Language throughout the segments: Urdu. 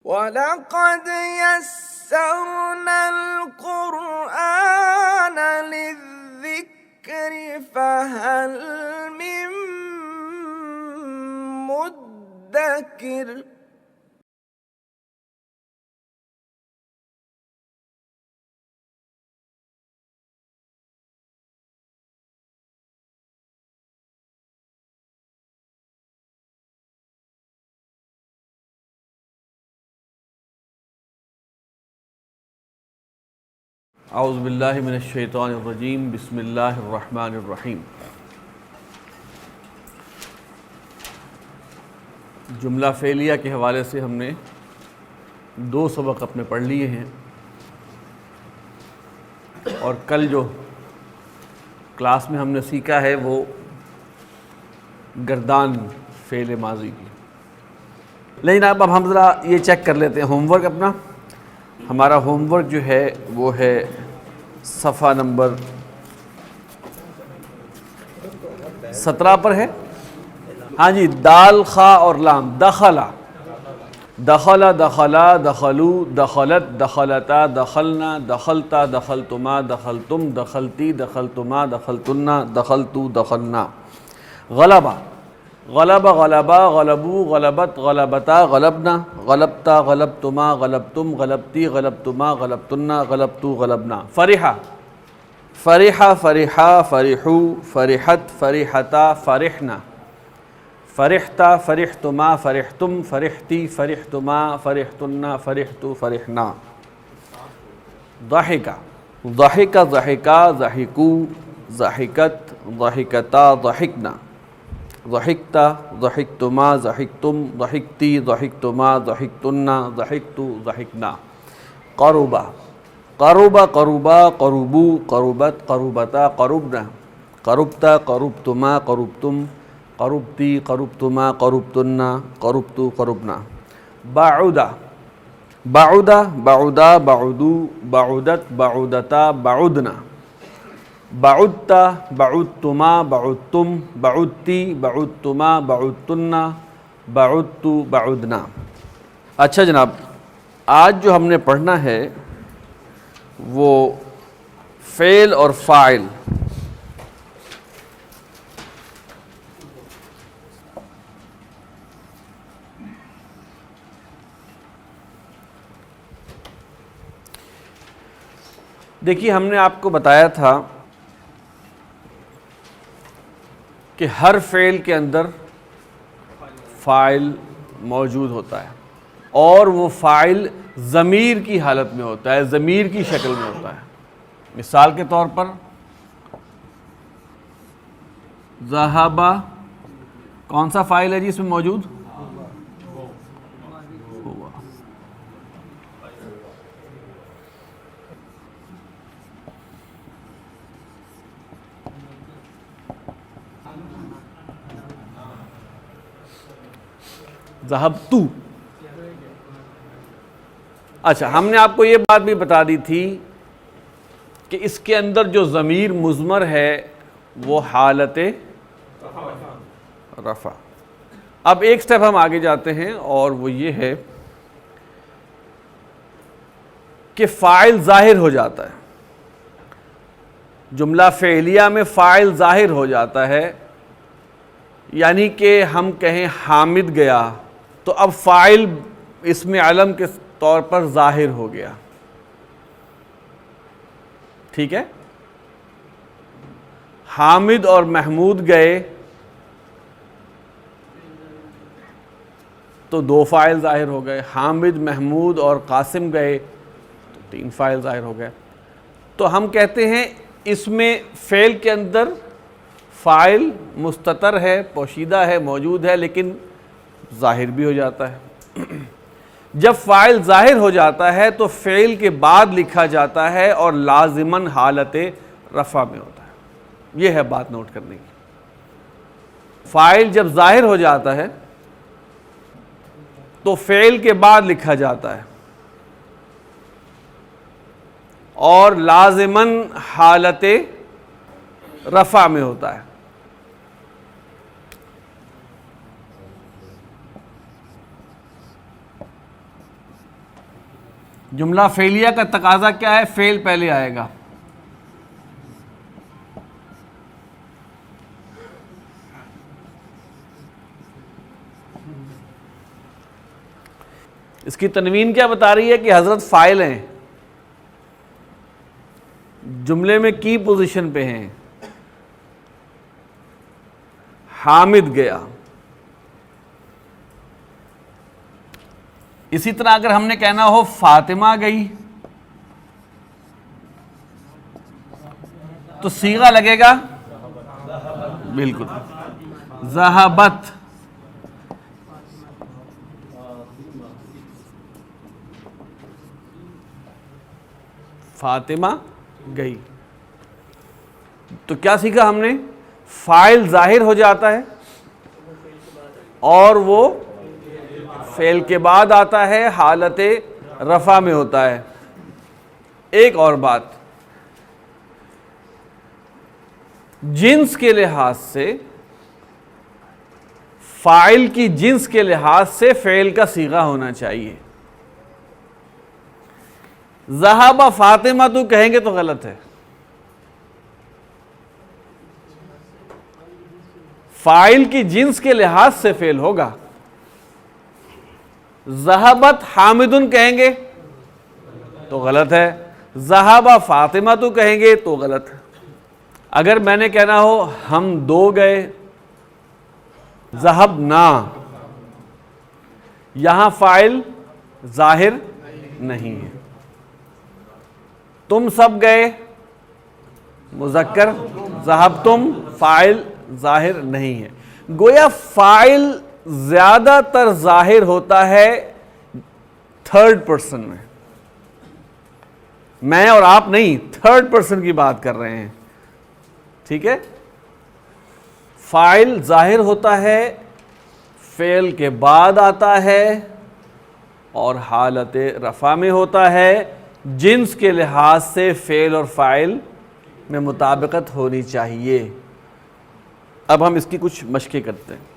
وَلَقَدْ يَسَّرْنَا الْقُرْآنَ لِلذِّكْرِ فَهَلْ مِن مُّدَّكِرٍ اعوذ باللہ من الشیطان الرجیم بسم اللہ الرحمن الرحیم۔ جملہ فعلیہ کے حوالے سے ہم نے 2 سبق اپنے پڑھ لیے ہیں، اور کل جو کلاس میں ہم نے سیکھا ہے وہ گردان فعل ماضی کی۔ لیکن اب ہم ذرا یہ چیک کر لیتے ہیں ہوم ورک اپنا۔ ہمارا ہوم ورک جو ہے وہ ہے صفحہ نمبر 17 پر ہے۔ ہاں جی، دال خا اور لام، دخلا، دخل، دخلا، دخلو، دخلت، دخلتا، دخلنا، دخلتا، دخلتما، دخلتم، دخلتی، دخلتما، دخلتنا، دخلتو، دخلنا۔ غلبہ، غلب، غلبا، غلبو، غلبت، غلبتا، غلبنا، غلبتا، غلبتما، غلبتم، غلبتی، غلبتما، غلبتنا، غلبتو، غلبنا۔ فرحہ، فرحہ، فرحا، فرحو، فرحت، فرحتا، فرحنا، فرحتا، فرحتما، فرحتم، فرحتی، فرحتما، فرحتنا، فرحتو، فرحنا۔ ضحکا، ضحکا، ضحکا، ضحکو، ضحکت، ضحکتا، ضحکنا، ضحکتا، ضحکتما، ضحکتم، ضحکتی، ضحکتما، ضحکتنا، ضحکتو، ضحکنا۔ قربا، قربا، قربا، قربو، قربت، قربتا، قربنا، قربتا، قربتما، قربتم، قربتی، قربتما، قربتنا، قربتو، قربنا۔ بعدا، بعدا، بعدا، بعدو، بعدت، بعدتا، بعدنا، بعدتا، بعدتما، بعدتم، بعدتی، بعدتما، بعدتنا، بعدتو، بعدنا۔ اچھا جناب، آج جو ہم نے پڑھنا ہے وہ فعل اور فاعل۔ دیکھیے، ہم نے آپ کو بتایا تھا کہ ہر فعل کے اندر فاعل موجود ہوتا ہے، اور وہ فاعل ضمیر کی حالت میں ہوتا ہے، ضمیر کی شکل میں ہوتا ہے۔ مثال کے طور پر ذہبا کون سا فاعل ہے جی اس میں موجود؟ ہوا۔ ذہبتو۔ اچھا، ہم نے آپ کو یہ بات بھی بتا دی تھی کہ اس کے اندر جو ضمیر مضمر ہے وہ حالت رفع۔ اب ایک سٹیپ ہم آگے جاتے ہیں، اور وہ یہ ہے کہ فاعل ظاہر ہو جاتا ہے۔ جملہ فعلیہ میں فاعل ظاہر ہو جاتا ہے، یعنی کہ ہم کہیں حامد گیا تو اب فاعل اسم علم کے طور پر ظاہر ہو گیا، ٹھیک ہے؟ حامد اور محمود گئے تو 2 فاعل ظاہر ہو گئے، حامد، محمود اور قاسم گئے تو 3 فاعل ظاہر ہو گئے۔ تو ہم کہتے ہیں اس میں فعل کے اندر فاعل مستتر ہے، پوشیدہ ہے، موجود ہے، لیکن ظاہر بھی ہو جاتا ہے۔ جب فاعل ظاہر ہو جاتا ہے تو فعل کے بعد لکھا جاتا ہے اور لازماً حالت رفع میں ہوتا ہے۔ یہ ہے بات نوٹ کرنے کی۔ فاعل جب ظاہر ہو جاتا ہے تو فعل کے بعد لکھا جاتا ہے اور لازماً حالت رفع میں ہوتا ہے۔ جملہ فعلیہ کا تقاضا کیا ہے؟ فعل پہلے آئے گا. اس کی تنوین کیا بتا رہی ہے کہ حضرت فاعل ہیں, جملے میں کی پوزیشن پہ ہیں. حامد گیا. اسی طرح اگر ہم نے کہنا ہو فاطمہ گئی تو صیغہ لگے گا بالکل ذہبت. فاطمہ گئی. تو کیا سیکھا ہم نے؟ فاعل ظاہر ہو جاتا ہے اور وہ فعل کے بعد آتا ہے, حالت رفع میں ہوتا ہے. ایک اور بات, جنس کے لحاظ سے, فاعل کی جنس کے لحاظ سے فعل کا صیغہ ہونا چاہیے. ذہب فاطمہ تو کہیں گے تو غلط ہے. فاعل کی جنس کے لحاظ سے فعل ہوگا. ذہبت حامدن کہیں گے تو غلط ہے. ذہب فاطمہ تو کہیں گے تو غلط ہے. اگر میں نے کہنا ہو ہم دو گئے, ذہبنا, یہاں فاعل ظاہر نہیں ہے. تم سب گئے, مذکر, ذہبتم, فاعل ظاہر نہیں ہے. گویا فاعل زیادہ تر ظاہر ہوتا ہے تھرڈ پرسن میں. میں اور آپ نہیں, تھرڈ پرسن کی بات کر رہے ہیں. ٹھیک ہے, فاعل ظاہر ہوتا ہے, فعل کے بعد آتا ہے اور حالت رفع میں ہوتا ہے. جنس کے لحاظ سے فعل اور فاعل میں مطابقت ہونی چاہیے. اب ہم اس کی کچھ مشقیں کرتے ہیں.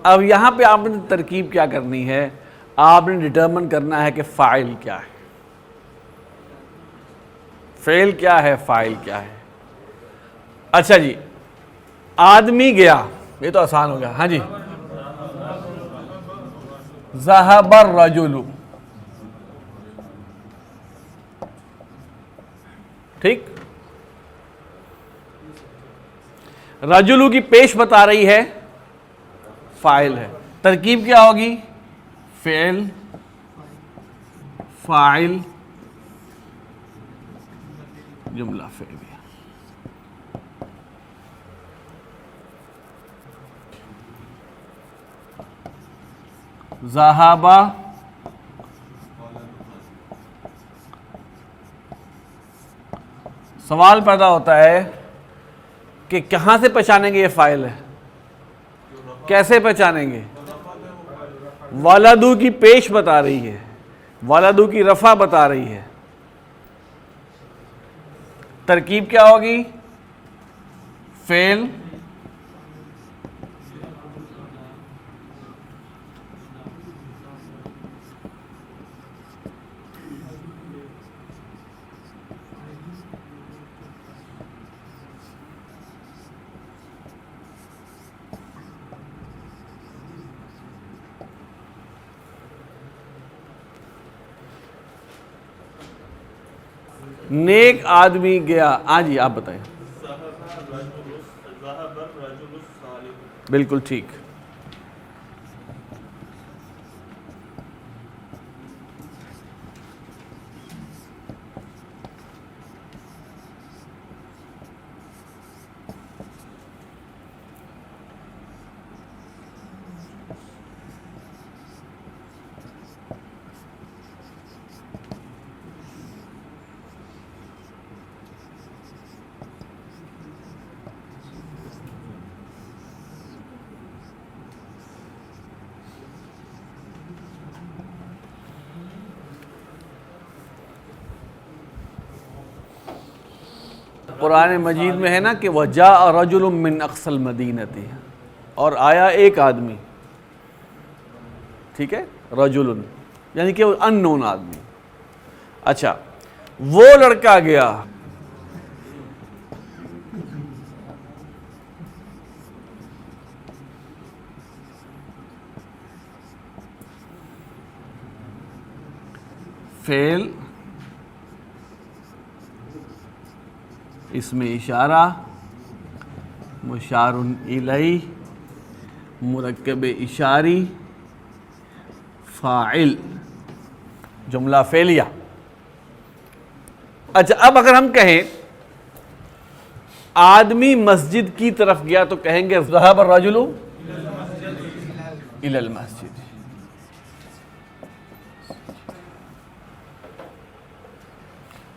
اب یہاں پہ آپ نے ترکیب کیا کرنی ہے؟ آپ نے ڈٹرمن کرنا ہے کہ فاعل کیا ہے, فعل کیا ہے, فاعل کیا ہے. اچھا جی, آدمی گیا, یہ تو آسان ہو گیا. ہاں جی, ذہب الرجل, ٹھیک. رجلو کی پیش بتا رہی ہے فاعل ہے. ترکیب کیا ہوگی؟ فعل, فاعل, جملہ فعلیہ. ذہب, سوال پیدا ہوتا ہے کہ کہاں سے پہچانیں گے یہ فاعل ہے؟ کیسے پہچانیں گے؟ ولدو کی پیش بتا رہی ہے, ولدو کی رفع بتا رہی ہے. ترکیب کیا ہوگی؟ فعل, نیک آدمی گیا. ہاں جی آپ بتائیں. بالکل ٹھیک. قرآن مجید میں ہے نا کہ وَجَاءَ رَجُلٌ مِّنْ أَقْصَى الْمَدِينَةِ، اور آیا ایک آدمی، ٹھیک ہے، رجل یعنی کہ ان نون آدمی. اچھا، وہ لڑکا گیا فعل اس میں اشارہ مشار الیہ مرکب اشاری فاعل جملہ فعلیہ. اچھا، اب اگر ہم کہیں آدمی مسجد کی طرف گیا تو کہیں گے ذهب الرجل الی المسجد.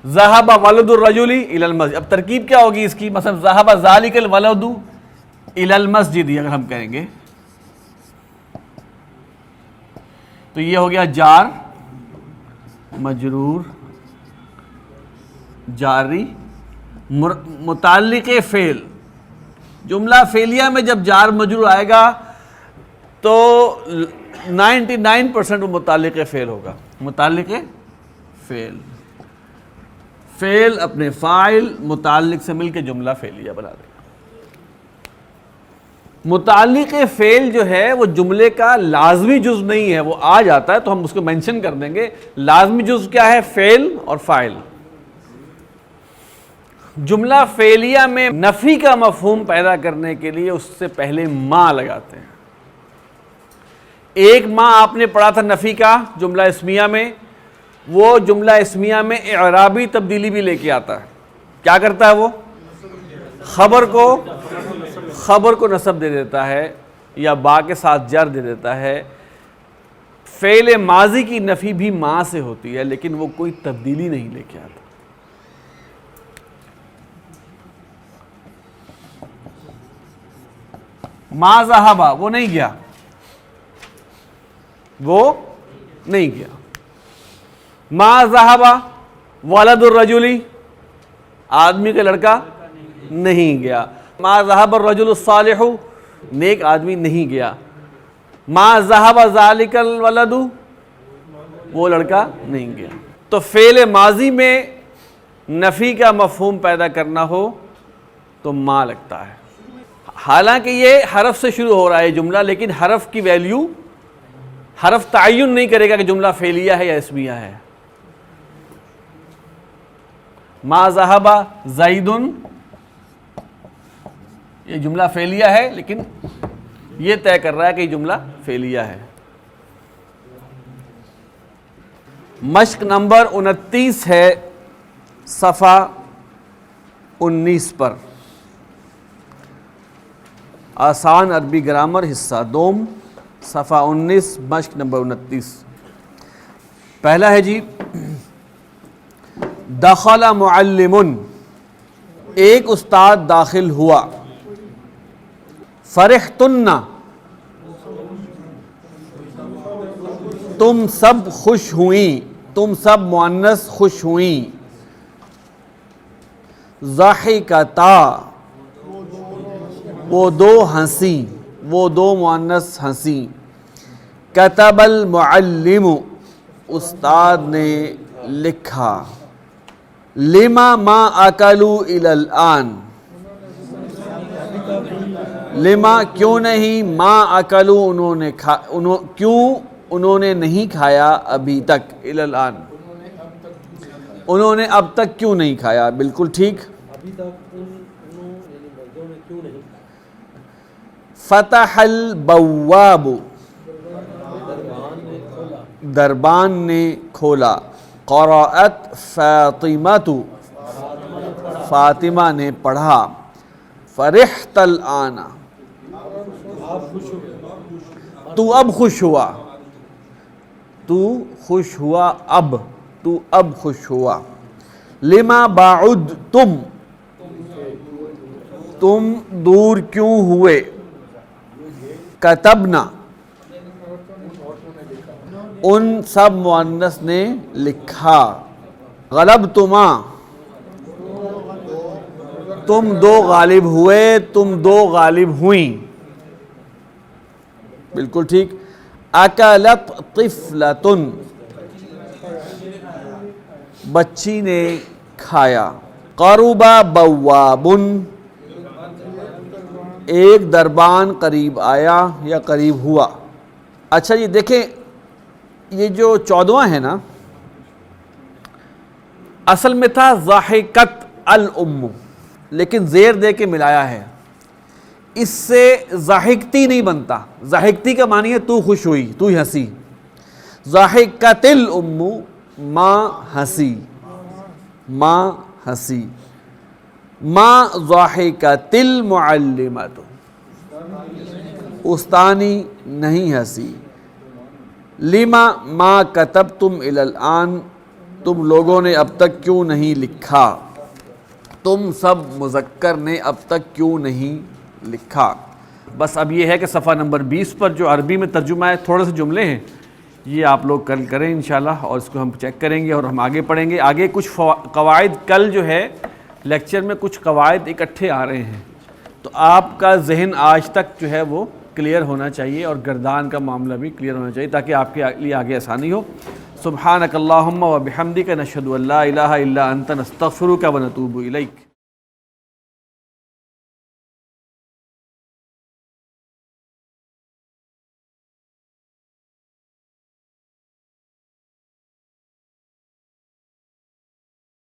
ذهب ولد الرجل الى المسجد. اب ترکیب کیا ہوگی اس کی؟ مثلا ذهب ذلك الولد الى المسجد اگر ہم کہیں گے تو یہ ہو گیا جار مجرور جاری متعلق فعل. جملہ فعلیہ میں جب جار مجرور آئے گا تو 99% وہ متعلق فعل ہوگا. متعلق فعل، فعل اپنے فاعل متعلق سے مل کے جملہ فعلیہ بنا دے گا. متعلق فعل جو ہے وہ جملے کا لازمی جز نہیں ہے، وہ آ جاتا ہے تو ہم اس کو مینشن کر دیں گے. لازمی جز کیا ہے؟ فعل اور فاعل. جملہ فعلیہ میں نفی کا مفہوم پیدا کرنے کے لیے اس سے پہلے ما لگاتے ہیں. ایک ما آپ نے پڑھا تھا نفی کا جملہ اسمیہ میں، وہ جملہ اسمیہ میں اعرابی تبدیلی بھی لے کے آتا ہے. کیا کرتا ہے وہ؟ خبر کو نصب دے دیتا ہے یا با کے ساتھ جر دے دیتا ہے. فعل ماضی کی نفی بھی ما سے ہوتی ہے لیکن وہ کوئی تبدیلی نہیں لے کے آتا. ما ذہبا وہ نہیں گیا، وہ نہیں گیا. ما ذہبا ولد الرجلی آدمی کا لڑکا نہیں گیا. ما ذہب الرجل الصالح نیک آدمی نہیں گیا. ما ذہب ذالک الولد وہ لڑکا نہیں گیا. تو فعل ماضی میں نفی کا مفہوم پیدا کرنا ہو تو ما لگتا ہے. حالانکہ یہ حرف سے شروع ہو رہا ہے جملہ، لیکن حرف کی ویلیو، حرف تعین نہیں کرے گا کہ جملہ فعلیہ ہے یا اسمیہ ہے. ما ذہب زید یہ جملہ فعلیہ ہے لیکن یہ طے کر رہا ہے کہ یہ جملہ فعلیہ ہے. مشق نمبر 29 ہے صفحہ 19 پر. آسان عربی گرامر حصہ دوم صفحہ 19 مشق نمبر 29. پہلا ہے جی دخل معلم ایک استاد داخل ہوا. فرحتن تم سب خوش ہوئیں، تم سب مؤنث خوش ہوئیں. ضحکتا وہ دو ہنسی، وہ دو مؤنث ہنسی. کتب المعلم استاد نے لکھا. لما ما اکلوا الی الان لما کیوں نہیں، ما اکلوا انہوں نے نہیں کھایا ابھی تک، الی الان انہوں نے اب تک کیوں نہیں کھایا. بالکل ٹھیک. فتح البواب دربان نے کھولا. قرأت فاطمۃ فاطمہ نے پڑھا. فرحت الآن تو اب خوش ہوا، تو خوش ہوا اب، تو اب خوش ہوا. لما بعدتم تم دور کیوں ہوئے. کتبنا ان سب مؤنث نے لکھا. غلبتما تم دو غالب ہوئے، تم دو غالب ہوئیں، بالکل ٹھیک. اکلت طفلۃ، بچی نے کھایا. قرب بواب، ایک دربان قریب آیا یا قریب ہوا. اچھا جی دیکھیں یہ جو 14واں ہے نا، اصل میں تھا ضاحکت الام، لیکن زیر دے کے ملایا ہے. اس سے ضاحکتی نہیں بنتا. ضاحکتی کا معنی ہے تو خوش ہوئی، تو ہنسی. ضاحکت الام ماں ہنسی، ماں ہنسی. ماں ضاحکت المعلمۃ، استانی نہیں ہنسی. لما ما کتبتم الی الآن، تم لوگوں نے اب تک کیوں نہیں لکھا. تم سب مذکر نے اب تک کیوں نہیں لکھا. بس اب یہ ہے کہ صفحہ نمبر 20 پر جو عربی میں ترجمہ ہے، تھوڑے سے جملے ہیں، یہ آپ لوگ کل کریں انشاءاللہ، اور اس کو ہم چیک کریں گے اور ہم آگے پڑھیں گے. آگے کچھ قواعد، کل جو ہے لیکچر میں کچھ قواعد اکٹھے آ رہے ہیں، تو آپ کا ذہن آج تک جو ہے وہ کلیئر ہونا چاہیے، اور گردان کا معاملہ بھی کلیئر ہونا چاہیے تاکہ آپ کے لیے آگے آسانی ہو. سبحانک اللہم و بحمدک، نشہد ان لا الہ الا انت، نستغفرک و نتوب الیک.